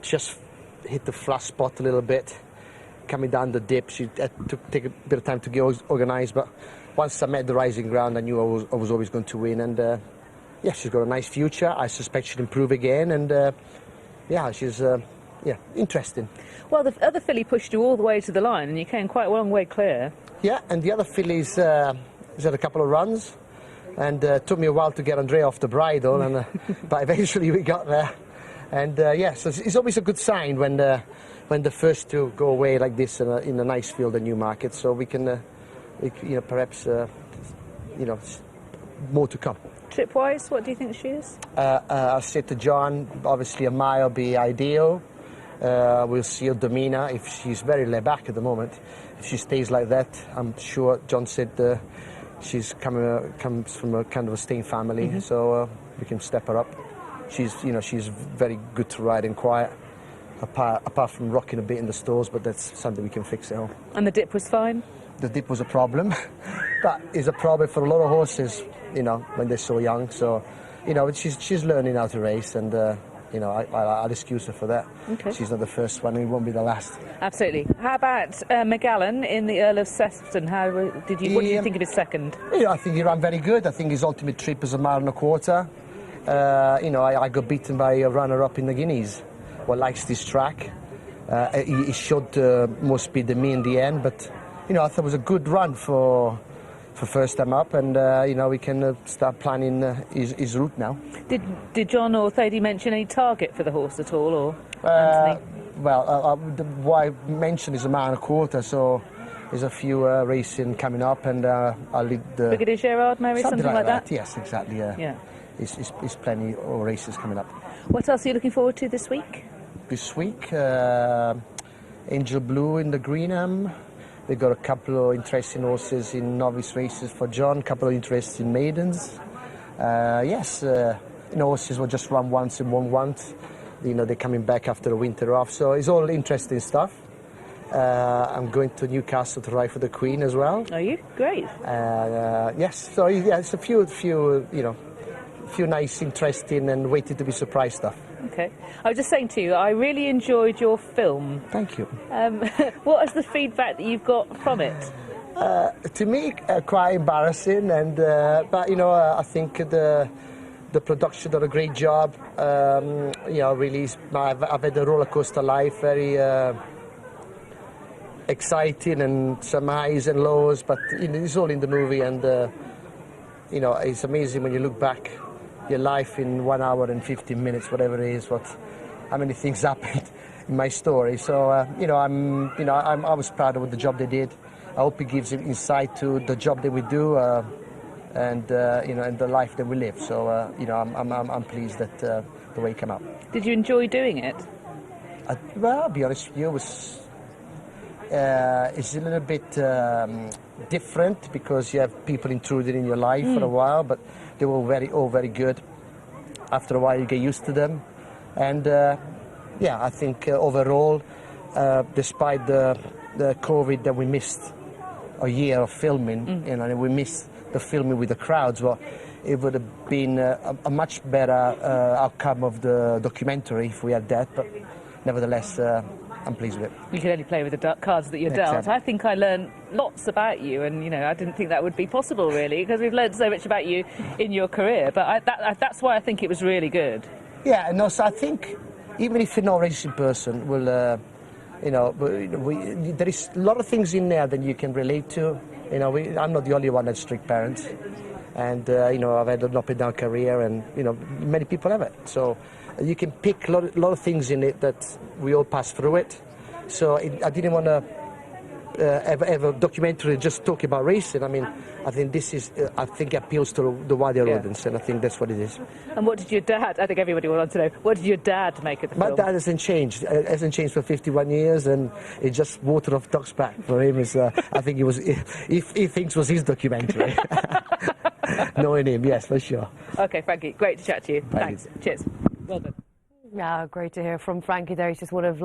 Just hit the flat spot a little bit. Coming down the dip, she had to take a bit of time to get organised, but once I met the rising ground, I knew I was always going to win, and yeah, she's got a nice future. I suspect she'll improve again, and yeah, she's interesting. Well, the other filly pushed you all the way to the line, and you came quite a long way clear. Yeah, and the other filly's had a couple of runs, and took me a while to get Andrea off the bridle, and but eventually we got there. And yeah, so it's always a good sign when the first two go away like this in a nice field in Newmarket, so we can, perhaps, more to come. Trip-wise, what do you think she is? I'll say to John, obviously a mile be ideal. We'll see her demeanour. If she's very laid back at the moment, if she stays like that, I'm sure John said she's comes from a kind of a staying family, so we can step her up. She's very good to ride and quiet, apart from rocking a bit in the stalls, but that's something we can fix at home. And the dip was fine? The dip was a problem. That is a problem for a lot of horses, when they're so young. So, she's learning how to race, and I'll excuse her for that. Okay. She's not the first one, and it won't be the last. Absolutely. How about McGallan in the Earl of Sefton? What did you think of his second? I think he ran very good. I think his ultimate trip was 1.25 miles. I got beaten by a runner-up in the Guineas, who likes this track. He showed more speed than me in the end, but I thought it was a good run for first time up, and we can start planning his route now. Did John or Thady mention any target for the horse at all, or Anthony? Well, what I mentioned is 1.25 miles, so there's a few racing coming up, and I'll lead the Brigadier Gerard, maybe something like that. Yes, exactly. Yeah. It's plenty of races coming up. What else are you looking forward to this week? This week, Angel Blue in the Greenham. We've got a couple of interesting horses in novice races for John, a couple of interesting maidens. Horses will just run once and won once. They're coming back after the winter off, so it's all interesting stuff. I'm going to Newcastle to ride for the Queen as well. Are you? Great. Yes, so yeah, it's a few nice, interesting and waiting to be surprised stuff. Okay. I was just saying to you, I really enjoyed your film. Thank you. What is the feedback that you've got from it? To me, quite embarrassing, and but I think the production did a great job. Really, I've had a roller coaster life, very exciting, and some highs and lows, but it's all in the movie, and it's amazing when you look back your life in 1 hour and 15 minutes, whatever it is, how many things happened in my story. So I was proud of the job they did. I hope it gives insight to the job that we do, and the life that we live. So I'm pleased that the way it came out. Did you enjoy doing it? Well, I'll be honest with you, it's a little bit different because you have people intruding in your life for a while, but they were all very good. After a while, you get used to them, and I think overall, despite the COVID that we missed a year of filming, and we missed the filming with the crowds, well, it would have been a much better outcome of the documentary if we had that. But nevertheless, I'm pleased with it. You can only play with the cards that you're dealt. I think I learned lots about you, and I didn't think that would be possible really, because we've learned so much about you in your career. But that's why I think it was really good. Yeah, no. So I think even if you're not a racing person, there is a lot of things in there that you can relate to. I'm not the only one that's strict parents, and I've had an up and down career, and many people have it. So you can pick a lot of things in it that we all pass through it. So I didn't want to have a documentary just talk about racing. I mean, I think this is, appeals to the wider audience, and I think that's what it is. And what did your dad, I think everybody will want to know, what did your dad make of the film? My dad hasn't changed. It hasn't changed for 51 years, and it's just water off duck's back. For him, I think he thinks it was his documentary. Knowing him, yes, for sure. Okay, Frankie, great to chat to you. Thanks. Cheers. Well done. Yeah, great to hear from Frankie there. He's just one of